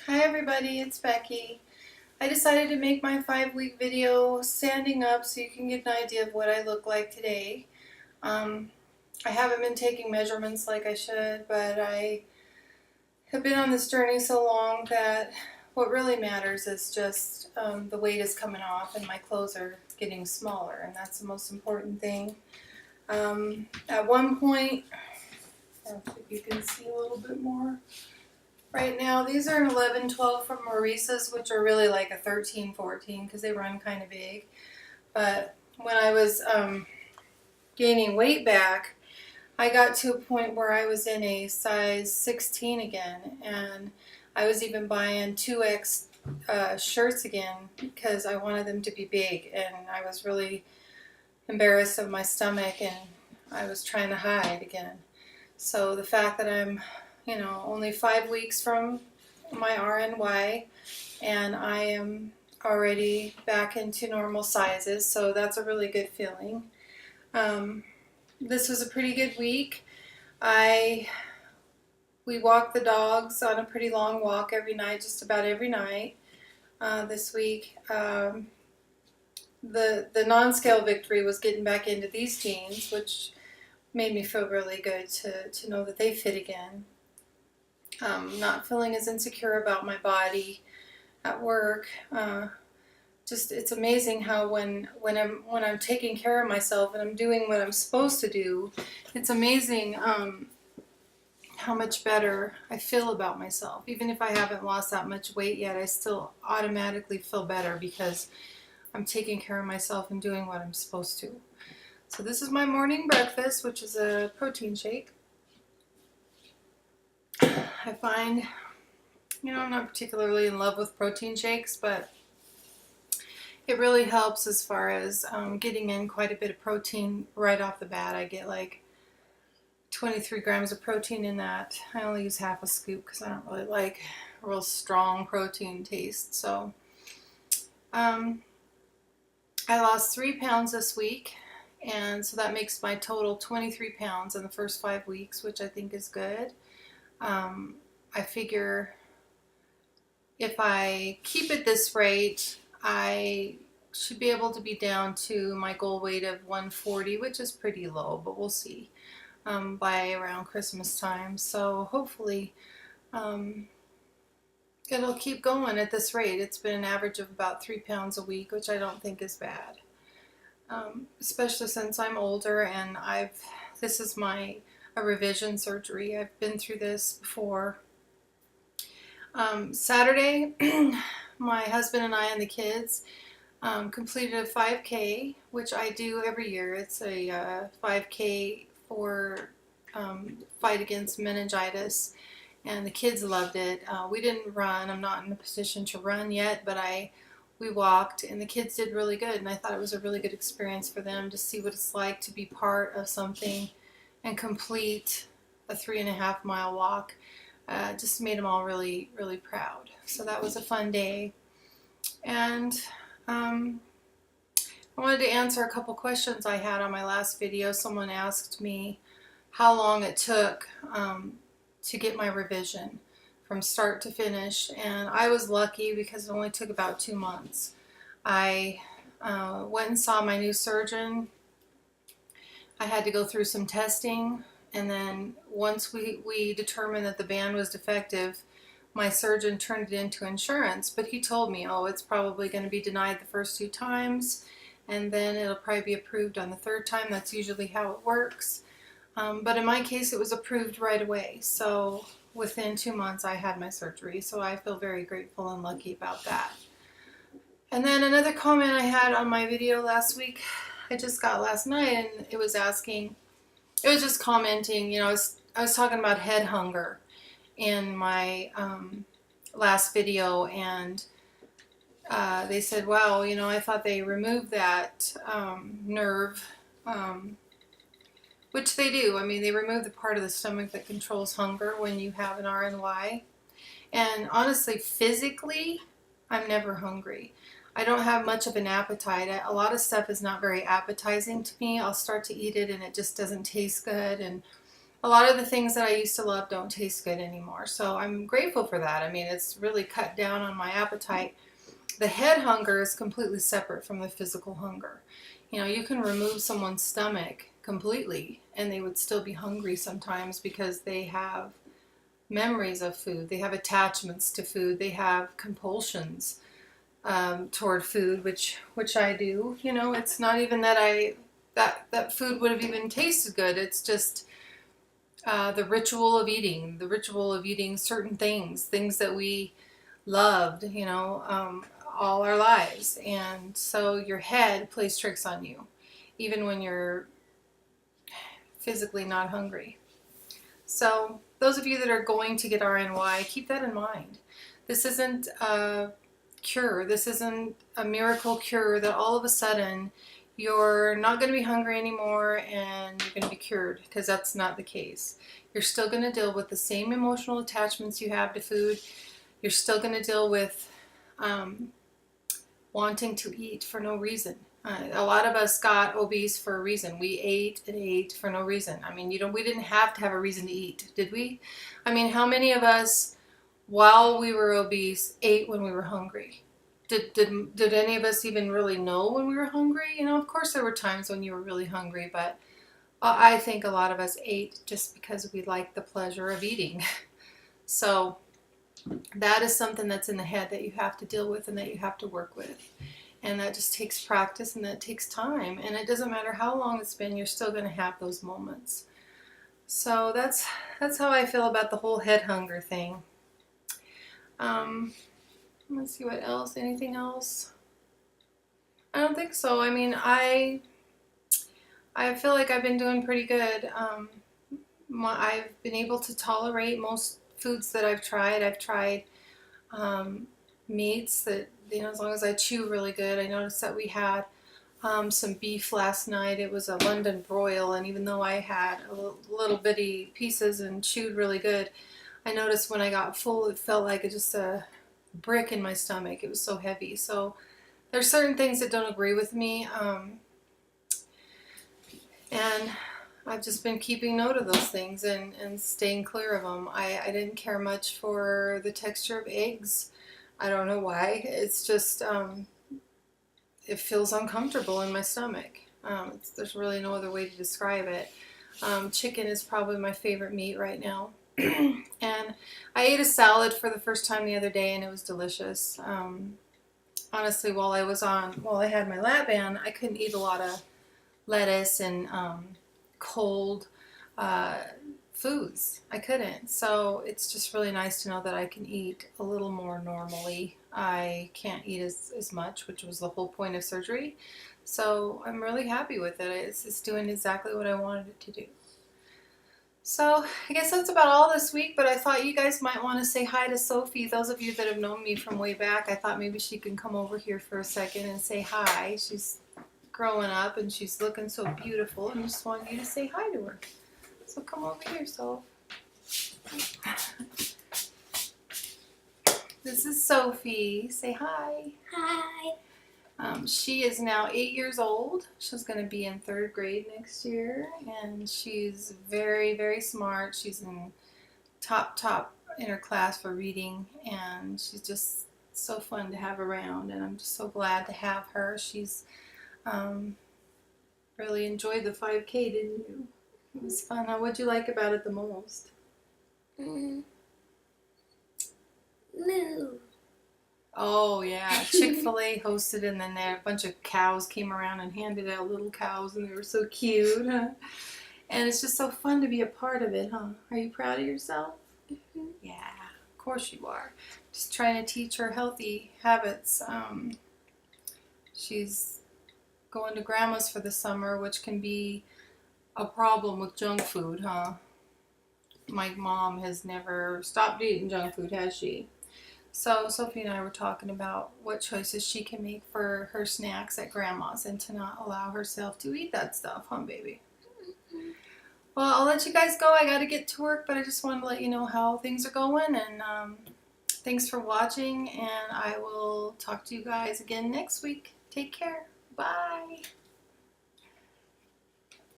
Hi everybody, it's Becky. I decided to make my 5-week video standing up so you can get an idea of what I look like today. I haven't been taking measurements like I should, but I have been on this journey so long that what really matters is just the weight is coming off and my clothes are getting smaller, and that's the most important thing. At one point, I don't know if you can see a little bit more. Right now, these are an 11, 12 from Maurice's, which are really like a 13, 14 because they run kind of big. But when I was gaining weight back, I got to a point where I was in a size 16 again, and I was even buying 2X shirts again because I wanted them to be big, and I was really embarrassed of my stomach, and I was trying to hide again. So the fact that I'm only 5 weeks from my RNY, and I am already back into normal sizes, so that's a really good feeling. This was a pretty good week. We walked the dogs on a pretty long walk every night, just about every night this week. The non-scale victory was getting back into these jeans, which made me feel really good to know that they fit again. Not feeling as insecure about my body at work. It's amazing how when I'm taking care of myself and I'm doing what I'm supposed to do, it's amazing how much better I feel about myself. Even if I haven't lost that much weight yet, I still automatically feel better because I'm taking care of myself and doing what I'm supposed to. So this is my morning breakfast, which is a protein shake. I find, I'm not particularly in love with protein shakes, but it really helps as far as getting in quite a bit of protein right off the bat. I get like 23 grams of protein in that. I only use half a scoop because I don't really like real strong protein taste. So I lost 3 pounds this week, and so that makes my total 23 pounds in the first 5 weeks, which I think is good. I figure if I keep it this rate, I should be able to be down to my goal weight of 140, which is pretty low, but we'll see, by around Christmas time. So hopefully it'll keep going at this rate. It's been an average of about 3 pounds a week, which I don't think is bad, especially since I'm older and this is a revision surgery. I've been through this before. Saturday, my husband and I and the kids completed a 5K, which I do every year. It's a 5K for fight against meningitis, and the kids loved it. We didn't run. I'm not in a position to run yet, but we walked, and the kids did really good, and I thought it was a really good experience for them to see what it's like to be part of something and complete a 3.5-mile walk. Just made them all really, really proud. So that was a fun day. And I wanted to answer a couple questions I had on my last video. Someone asked me how long it took to get my revision from start to finish, and I was lucky because it only took about 2 months. I went and saw my new surgeon. I had to go through some testing, and then once we determined that the band was defective, my surgeon turned it into insurance, but he told me, oh, it's probably going to be denied the first 2 times, and then it'll probably be approved on the 3rd time. That's usually how it works. But in my case, it was approved right away. So within 2 months, I had my surgery. So I feel very grateful and lucky about that. And then another comment I had on my video last week, I just got last night, and it was just commenting, I was talking about head hunger in my last video, and they said, wow, I thought they removed that nerve, which they do. I mean, they remove the part of the stomach that controls hunger when you have an RNY. And honestly, physically, I'm never hungry. I don't have much of an appetite. A lot of stuff is not very appetizing to me. I'll start to eat it and it just doesn't taste good. And a lot of the things that I used to love don't taste good anymore. So I'm grateful for that. I mean, it's really cut down on my appetite. The head hunger is completely separate from the physical hunger. You know, you can remove someone's stomach completely and they would still be hungry sometimes because they have memories of food. They have attachments to food. They have compulsions toward food, which I do. You know, it's not even that that food would have even tasted good. It's just the ritual of eating certain things that we loved, you know, all our lives. And so your head plays tricks on you, even when you're physically not hungry. So those of you that are going to get RNY, keep that in mind. This isn't a cure. This isn't a miracle cure that all of a sudden you're not going to be hungry anymore and you're going to be cured, because that's not the case. You're still going to deal with the same emotional attachments you have to food. You're still going to deal with wanting to eat for no reason. A lot of us got obese for a reason. We ate and ate for no reason. I mean, we didn't have to have a reason to eat, did we? I mean, how many of us, while we were obese, ate when we were hungry? Did any of us even really know when we were hungry? You know, of course there were times when you were really hungry, but I think a lot of us ate just because we liked the pleasure of eating. So that is something that's in the head that you have to deal with and that you have to work with. And that just takes practice and that takes time. And it doesn't matter how long it's been, you're still going to have those moments. So that's how I feel about the whole head hunger thing. Let's see what else. Anything else? I don't think so. I mean, I feel like I've been doing pretty good. I've been able to tolerate most foods that I've tried. I've tried meats that, you know, as long as I chew really good. I noticed that we had some beef last night. It was a London broil, and even though I had little bitty pieces and chewed really good, I noticed when I got full, it felt like just a brick in my stomach. It was so heavy. So there's certain things that don't agree with me, and I've just been keeping note of those things and staying clear of them. I didn't care much for the texture of eggs. I don't know why. It's just, it feels uncomfortable in my stomach. There's really no other way to describe it. Chicken is probably my favorite meat right now. And I ate a salad for the first time the other day and it was delicious. Honestly, while I had my lap band, I couldn't eat a lot of lettuce and cold foods. I couldn't. So it's just really nice to know that I can eat a little more normally. I can't eat as much, which was the whole point of surgery. So I'm really happy with it. It's doing exactly what I wanted it to do. So I guess that's about all this week, but I thought you guys might want to say hi to Sophie. Those of you that have known me from way back, I thought maybe she can come over here for a second and say hi. She's growing up and she's looking so beautiful, and I just wanted you to say hi to her. So come over here, Soph. This is Sophie. Say hi. Hi. She is now 8 years old. She's going to be in 3rd grade next year, and she's very, very smart. She's in top in her class for reading, and she's just so fun to have around, and I'm just so glad to have her. She's really enjoyed the 5K, didn't you? It was fun. Now, what'd you like about it the most? Moo. Oh yeah, Chick-fil-A hosted, and then there a bunch of cows came around and handed out little cows, and they were so cute. Huh? And it's just so fun to be a part of it, huh? Are you proud of yourself? Mm-hmm. Yeah, of course you are. Just trying to teach her healthy habits. She's going to grandma's for the summer, which can be a problem with junk food, huh? My mom has never stopped eating junk food, has she? So Sophie and I were talking about what choices she can make for her snacks at grandma's and to not allow herself to eat that stuff, huh, baby? Mm-hmm. Well, I'll let you guys go. I got to get to work, but I just wanted to let you know how things are going, and thanks for watching, and I will talk to you guys again next week. Take care. Bye.